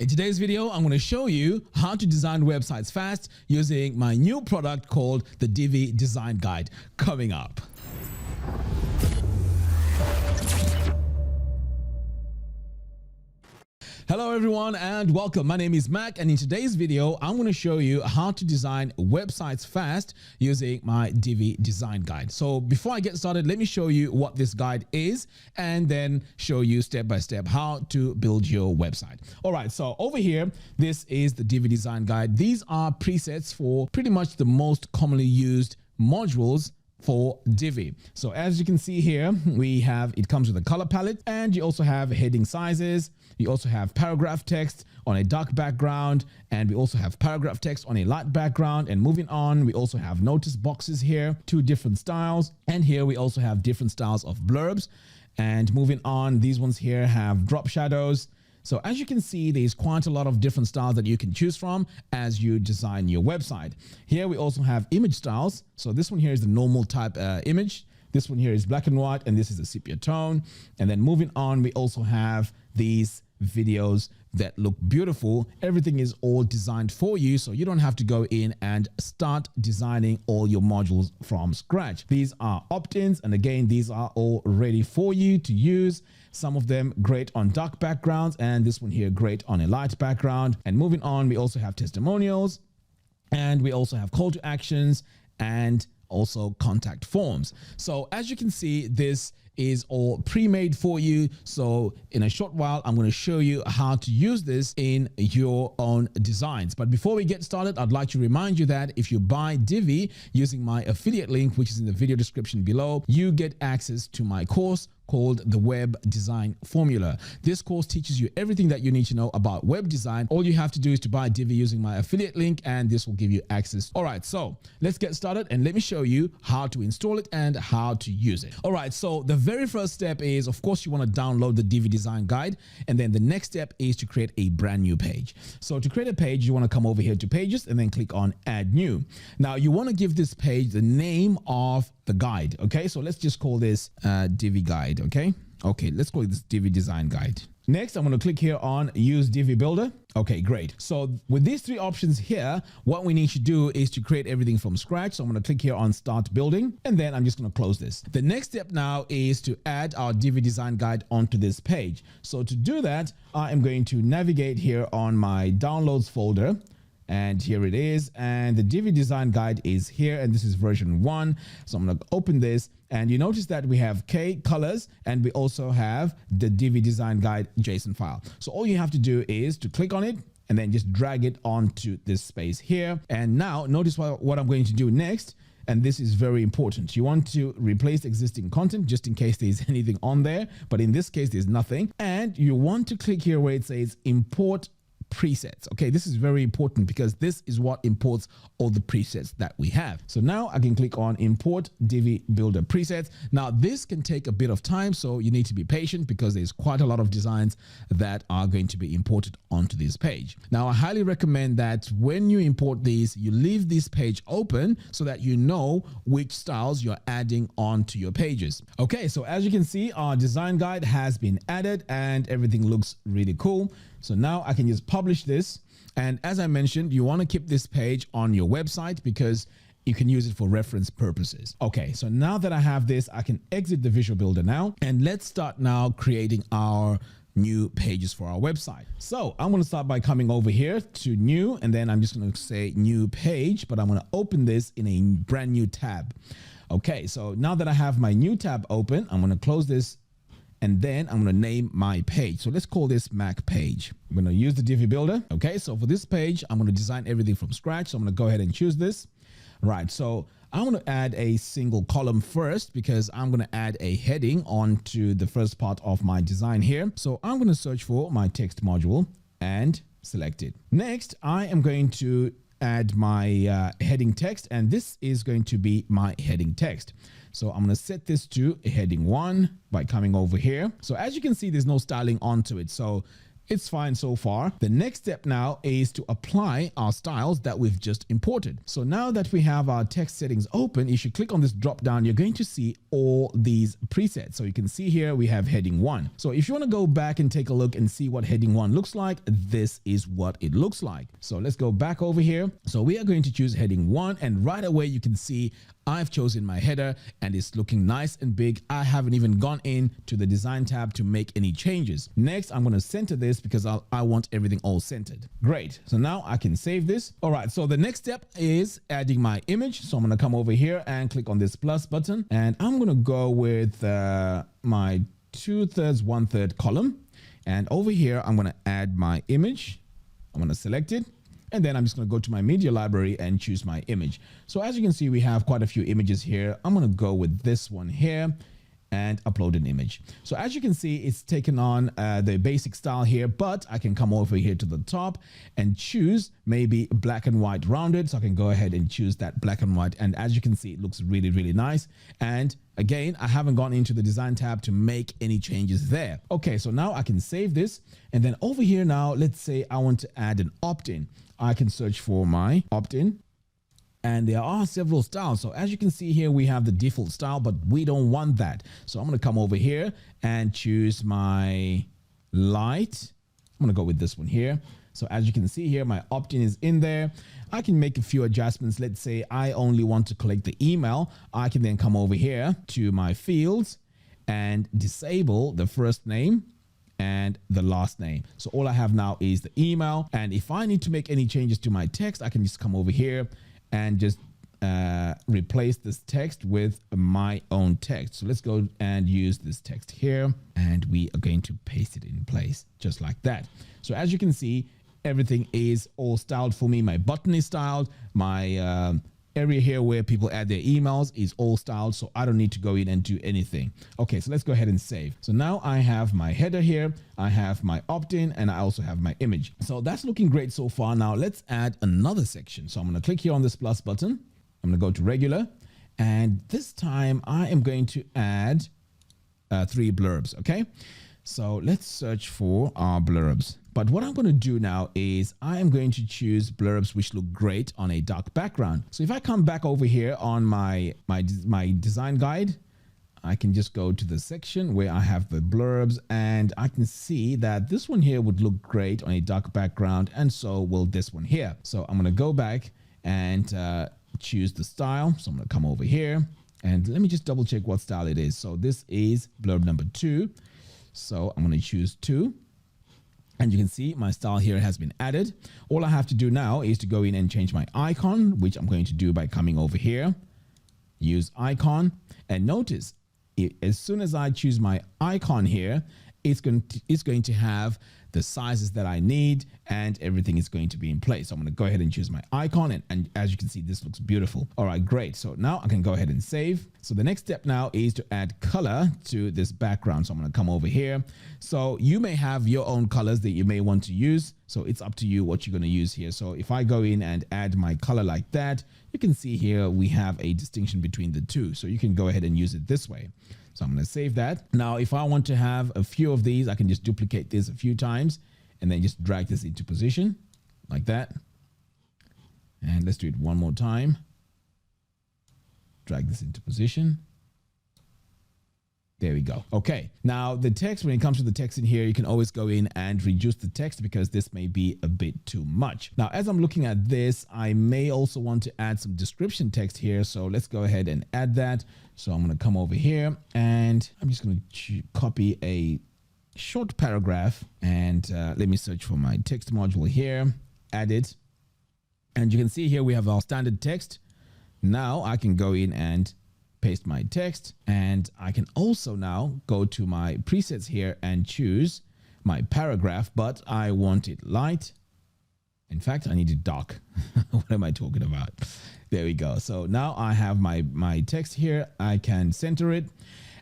In today's video, I'm going to show you how to design websites fast using my new product called the Divi Design Guide, coming up. Hello everyone and welcome. My name is Mac, and in today's video I'm going to show you how to design websites fast using my Divi Design Guide. So before I get started, let me show you what this guide is and then show you step by step how to build your website. All right, so over here, this is the Divi Design Guide. These are presets for pretty much the most commonly used modules for Divi. So as you can see here, it comes with a color palette, and you also have heading sizes. You also have paragraph text on a dark background, and we also have paragraph text on a light background. And moving on, we also have notice boxes here, 2 different styles. And here we also have different styles of blurbs. And moving on, these ones here have drop shadows. So as you can see, there's quite a lot of different styles that you can choose from as you design your website. Here we also have image styles. So this one here is the normal type image. This one here is black and white, and this is a sepia tone. And then moving on, we also have these videos that look beautiful. Everything is all designed for you, so you don't have to go in and start designing all your modules from scratch. These are opt-ins, and again, these are all ready for you to use. Some of them great on dark backgrounds, and this one here great on a light background. And moving on, we also have testimonials, and we also have call to actions, and also contact forms. So as you can see, this is all pre-made for you. So in a short while, I'm going to show you how to use this in your own designs. But before we get started, I'd like to remind you that if you buy Divi using my affiliate link, which is in the video description below, you get access to my course called the Web Design Formula. This course teaches you everything that you need to know about web design. All you have to do is to buy Divi using my affiliate link, and this will give you access. All right, so let's get started and let me show you how to install it and how to use it. All right, so the very first step is, of course, you want to download the Divi Design Guide, and then the next step is to create a brand new page. So to create a page, you want to come over here to Pages and then click on Add New. Now you want to give this page the name of the guide. Okay, so let's just call this Divi Guide. Okay, let's call this Divi Design Guide. Next, I'm going to click here on Use Divi Builder. Okay, great. So with these 3 options here, what we need to do is to create everything from scratch. So I'm going to click here on Start Building, and then I'm just going to close this. The next step now is to add our Divi Design Guide onto this page. So to do that, I am going to navigate here on my Downloads folder. And here it is, and the Divi Design Guide is here, and this is version 1. So I'm going to open this, and you notice that we have K colors, and we also have the Divi Design Guide JSON file. So all you have to do is to click on it and then just drag it onto this space here. And now notice what I'm going to do next. And this is very important. You want to replace existing content just in case there's anything on there, but in this case there's nothing. And you want to click here where it says Import Presets. Okay, this is very important because this is what imports all the presets that we have. So now I can click on Import Divi Builder Presets. Now this can take a bit of time, so you need to be patient because there's quite a lot of designs that are going to be imported onto this page. Now I highly recommend that when you import these, you leave this page open so that you know which styles you're adding onto your pages. Okay, so as you can see, our design guide has been added and everything looks really cool. So now I can just publish this. And as I mentioned, you want to keep this page on your website because you can use it for reference purposes. Okay, so now that I have this, I can exit the Visual Builder now. And let's start now creating our new pages for our website. So I'm going to start by coming over here to New, and then I'm just going to say New Page, but I'm going to open this in a brand new tab. Okay, so now that I have my new tab open, I'm going to close this, and then I'm going to name my page. So let's call this Mac Page. I'm going to use the Divi Builder. Okay, so for this page, I'm going to design everything from scratch. So I'm going to go ahead and choose this. Right, so I'm going to add a single column first because I'm going to add a heading onto the first part of my design here. So I'm going to search for my text module and select it. Next, I am going to add my heading text, and this is going to be my heading text. So I'm going to set this to heading 1 by coming over here. So as you can see, there's no styling onto it. So It's fine so far. The next step now is to apply our styles that we've just imported. So now that we have our text settings open, you should click on this drop down. You're going to see all these presets. So you can see here we have heading 1. So if you want to go back and take a look and see what heading 1 looks like, this is what it looks like. So let's go back over here. So we are going to choose heading 1, and right away you can see I've chosen my header and it's looking nice and big. I haven't even gone in to the design tab to make any changes. Next, I'm going to center this because I want everything all centered. Great. So now I can save this. All right. So the next step is adding my image. So I'm going to come over here and click on this plus button, and I'm going to go with my 2/3, 1/3 column. And over here, I'm going to add my image. I'm going to select it. And then I'm just going to go to my media library and choose my image. So as you can see, we have quite a few images here. I'm going to go with this one here and upload an image. So as you can see, it's taken on the basic style here, but I can come over here to the top and choose maybe black and white rounded. So I can go ahead and choose that black and white. And as you can see, it looks really, really nice. And again, I haven't gone into the design tab to make any changes there. Okay, so now I can save this. And then over here now, let's say I want to add an opt-in. I can search for my opt-in, and there are several styles. So as you can see here, we have the default style, but we don't want that. So I'm going to come over here and choose my light. I'm going to go with this one here. So as you can see here, my opt-in is in there. I can make a few adjustments. Let's say I only want to collect the email. I can then come over here to my fields and disable the first name and the last name. So all I have now is the email. And if I need to make any changes to my text, I can just come over here and just replace this text with my own text. So let's go and use this text here, and we are going to paste it in place just like that. So as you can see, everything is all styled for me. My button is styled. My area here where people add their emails is all styled, so I don't need to go in and do anything. Okay, so let's go ahead and save. So now I have my header here, I have my opt-in, and I also have my image. So that's looking great so far. Now let's add another section. So I'm going to click here on this plus button. I'm going to go to regular, and this time I am going to add 3 blurbs. Okay, so let's search for our blurbs. But what I'm going to do now is I am going to choose blurbs which look great on a dark background. So if I come back over here on my design guide, I can just go to the section where I have the blurbs, and I can see that this one here would look great on a dark background, and so will this one here. So I'm going to go back and choose the style. So I'm going to come over here and let me just double check what style it is. So this is blurb number 2. So I'm going to choose 2. And you can see my style here has been added. All I have to do now is to go in and change my icon, which I'm going to do by coming over here, use icon, and notice as soon as I choose my icon here, it's going to have the sizes that I need, and everything is going to be in place. So I'm going to go ahead and choose my icon, and as you can see, this looks beautiful. All right, great. So now I can go ahead and save. So the next step now is to add color to this background. So I'm going to come over here. So you may have your own colors that you may want to use. So it's up to you what you're going to use here. So if I go in and add my color like that, you can see here we have a distinction between the two. So you can go ahead and use it this way. So I'm going to save that. Now, if I want to have a few of these, I can just duplicate this a few times and then just drag this into position like that. And let's do it one more time. Drag this into position. There we go. Okay. Now the text, when it comes to the text in here, you can always go in and reduce the text because this may be a bit too much. Now, as I'm looking at this, I may also want to add some description text here. So let's go ahead and add that. So I'm going to come over here and I'm just going to copy a short paragraph, and let me search for my text module here, add it. And you can see here we have our standard text. Now I can go in and paste my text, and I can also now go to my presets here and choose my paragraph, but I want it light. In fact, I need it dark. What am I talking about? There we go. So now I have my text here. I can center it.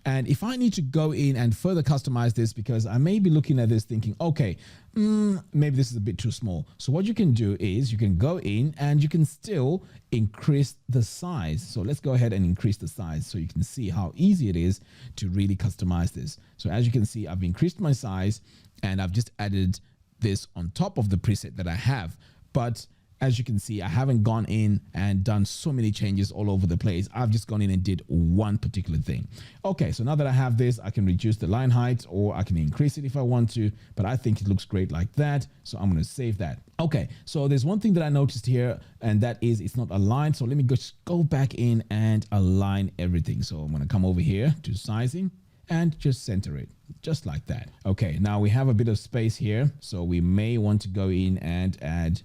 And if I need to go in and further customize this, because I may be looking at this thinking, okay, maybe this is a bit too small. So what you can do is you can go in and you can still increase the size. So let's go ahead and increase the size so you can see how easy it is to really customize this. So as you can see, I've increased my size and I've just added this on top of the preset that I have. But as you can see, I haven't gone in and done so many changes all over the place. I've just gone in and did one particular thing. Okay, so now that I have this, I can reduce the line height or I can increase it if I want to, but I think it looks great like that. So I'm going to save that. Okay, so there's one thing that I noticed here, and that is it's not aligned. So let me just go back in and align everything. So I'm going to come over here to sizing and just center it just like that. Okay, now we have a bit of space here. So we may want to go in and add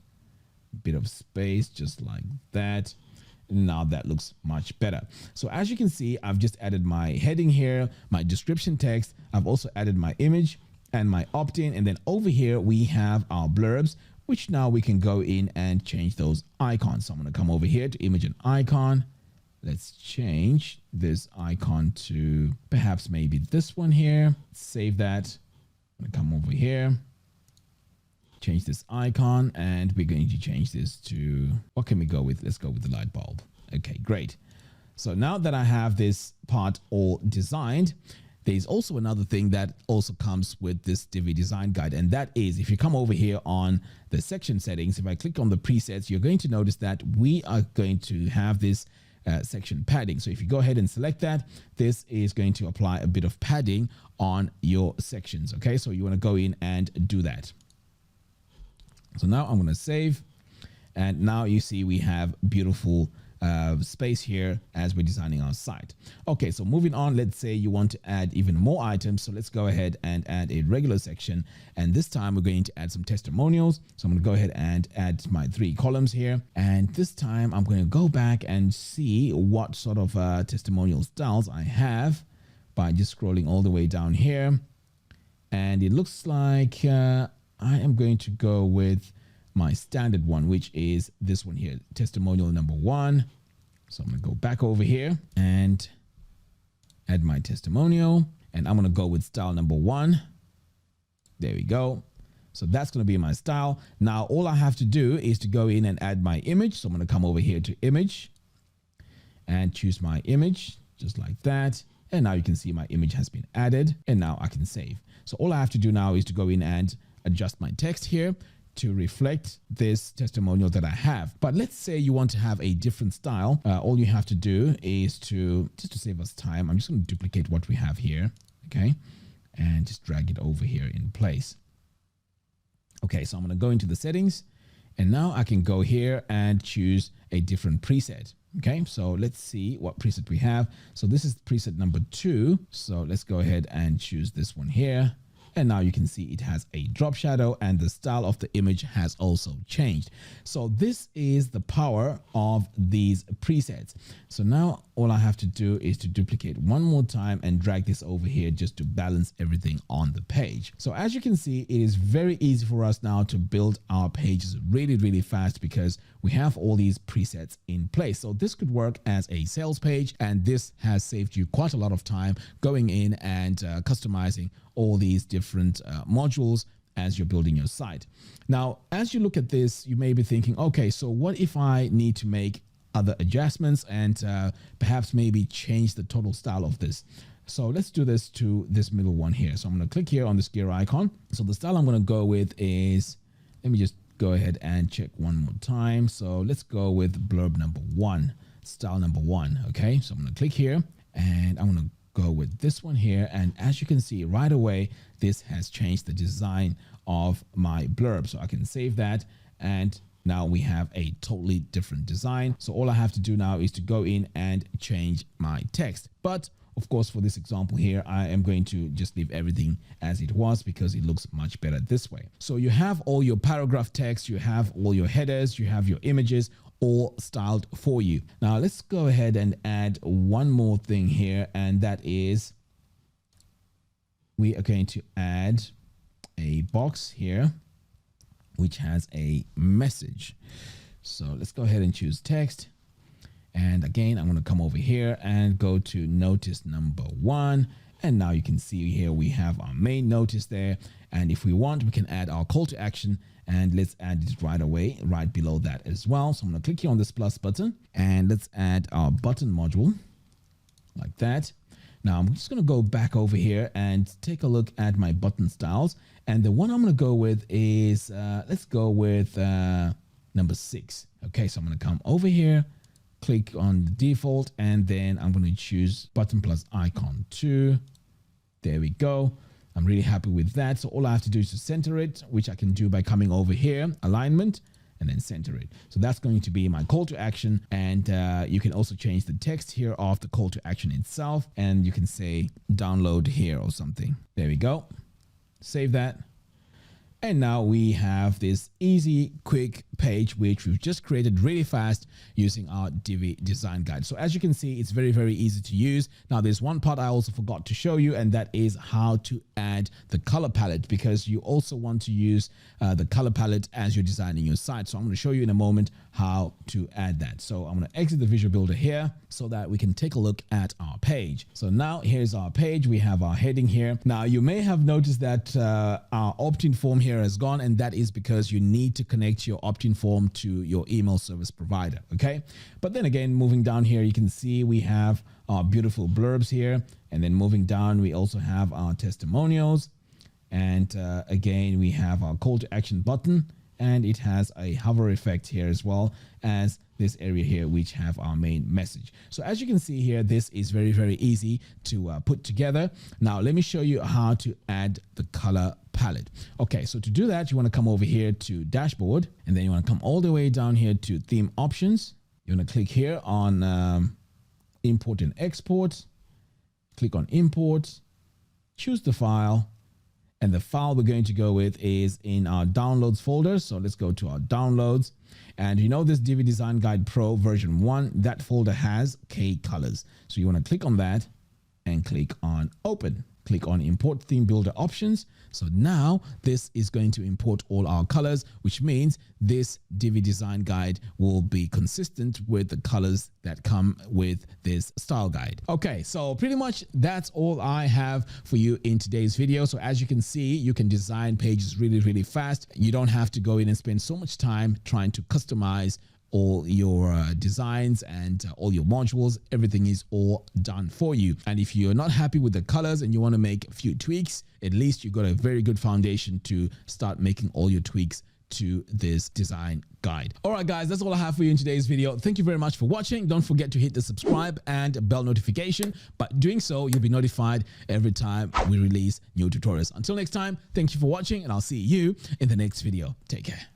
bit of space just like that. Now that looks much better. So as you can see, I've just added my heading here, my description text. I've also added my image and my opt-in, and then over here we have our blurbs, which now we can go in and change those icons. So I'm going to come over here to image and icon. Let's change this icon to perhaps maybe this one here. Save that. I'm going to come over here, change this icon, and we're going to change this to, what can we go with? Let's go with the light bulb. Okay, great. So now that I have this part all designed, there's also another thing that also comes with this Divi design guide. And that is, if you come over here on the section settings, if I click on the presets, you're going to notice that we are going to have this section padding. So if you go ahead and select that, this is going to apply a bit of padding on your sections. Okay, so you want to go in and do that. So now I'm going to save, and now you see we have beautiful space here as we're designing our site. Okay, so moving on, let's say you want to add even more items. So let's go ahead and add a regular section, and this time we're going to add some testimonials. So I'm going to go ahead and add my 3 columns here, and this time I'm going to go back and see what sort of testimonial styles I have by just scrolling all the way down here, and it looks like I am going to go with my standard one, which is this one here, testimonial number 1. So I'm going to go back over here and add my testimonial, and I'm going to go with style number 1. There we go. So that's going to be my style. Now all I have to do is to go in and add my image. So I'm going to come over here to image and choose my image just like that. And now you can see my image has been added, and now I can save. So all I have to do now is to go in and adjust my text here to reflect this testimonial that I have. But let's say you want to have a different style. All you have to do is just to save us time, I'm just going to duplicate what we have here, okay, and just drag it over here in place. Okay, so I'm going to go into the settings, and now I can go here and choose a different preset. Okay, so let's see what preset we have. So this is preset number 2. So let's go ahead and choose this one here. And now you can see it has a drop shadow, and the style of the image has also changed. So this is the power of these presets. So now all I have to do is to duplicate one more time and drag this over here just to balance everything on the page. So as you can see, it is very easy for us now to build our pages really, really fast because we have all these presets in place. So this could work as a sales page, and this has saved you quite a lot of time going in and customizing all these different modules as you're building your site. Now, as you look at this, you may be thinking, okay, so what if I need to make other adjustments and perhaps maybe change the total style of this? So let's do this to this middle one here. So I'm going to click here on this gear icon. So the style I'm going to go with is, let me just go ahead and check one more time. So let's go with blurb number 1, style number 1. Okay, so I'm going to click here, and I'm going to go with this one here, and as you can see right away, this has changed the design of my blurb. So I can save that, and now we have a totally different design. So all I have to do now is to go in and change my text. But of course, for this example here, I am going to just leave everything as it was because it looks much better this way. So you have all your paragraph text, you have all your headers, you have your images, all styled for you. Now let's go ahead and add one more thing here, and that is we are going to add a box here which has a message. So let's go ahead and choose text, And again, I'm going to come over here and go to notice number 1. And now you can see here we have our main notice there. And if we want, we can add our call to action, and let's add it right away, right below that as well. So I'm going to click here on this plus button, and let's add our button module like that. Now I'm just going to go back over here and take a look at my button styles. And the one I'm going to go with is, let's go with number 6. Okay, so I'm going to come over here, click on the default, and then I'm going to choose button plus icon 2. There we go. I'm really happy with that. So all I have to do is to center it, which I can do by coming over here, alignment, and then center it. So that's going to be my call to action. And you can also change the text here of the call to action itself. And you can say download here or something. There we go. Save that. And now we have this easy, quick page, which we've just created really fast using our Divi design guide. So as you can see, it's very, very easy to use. Now there's one part I also forgot to show you, and that is how to add the color palette, because you also want to use the color palette as you're designing your site. So I'm going to show you in a moment how to add that. So I'm going to exit the visual builder here so that we can take a look at our page. So now here's our page. We have our heading here. Now you may have noticed that our opt-in form here has gone, and that is because you need to connect your opt-in form to your email service provider. Okay, but then again, moving down here, you can see we have our beautiful blurbs here, and then moving down, we also have our testimonials, and again, we have our call to action button, and it has a hover effect here as well as this area here, which have our main message. So as you can see here, this is very, very easy to put together. Now, let me show you how to add the color palette. Okay, so to do that, you want to come over here to dashboard, and then you want to come all the way down here to theme options. You want to click here on import and export, click on import, choose the file, and the file we're going to go with is in our downloads folder. So let's go to our downloads. And you know this Divi Design Guide Pro version 1, that folder has K colors. So you want to click on that and click on open. Click on import theme builder options. So now this is going to import all our colors, which means this Divi design guide will be consistent with the colors that come with this style guide. Okay, so pretty much that's all I have for you in today's video. So as you can see, you can design pages really, really fast. You don't have to go in and spend so much time trying to customize all your designs and all your modules. Everything is all done for you. And if you're not happy with the colors and you want to make a few tweaks, at least you've got a very good foundation to start making all your tweaks to this design guide. All right, guys, that's all I have for you in today's video. Thank you very much for watching. Don't forget to hit the subscribe and bell notification. By doing so, you'll be notified every time we release new tutorials. Until next time, thank you for watching, and I'll see you in the next video. Take care.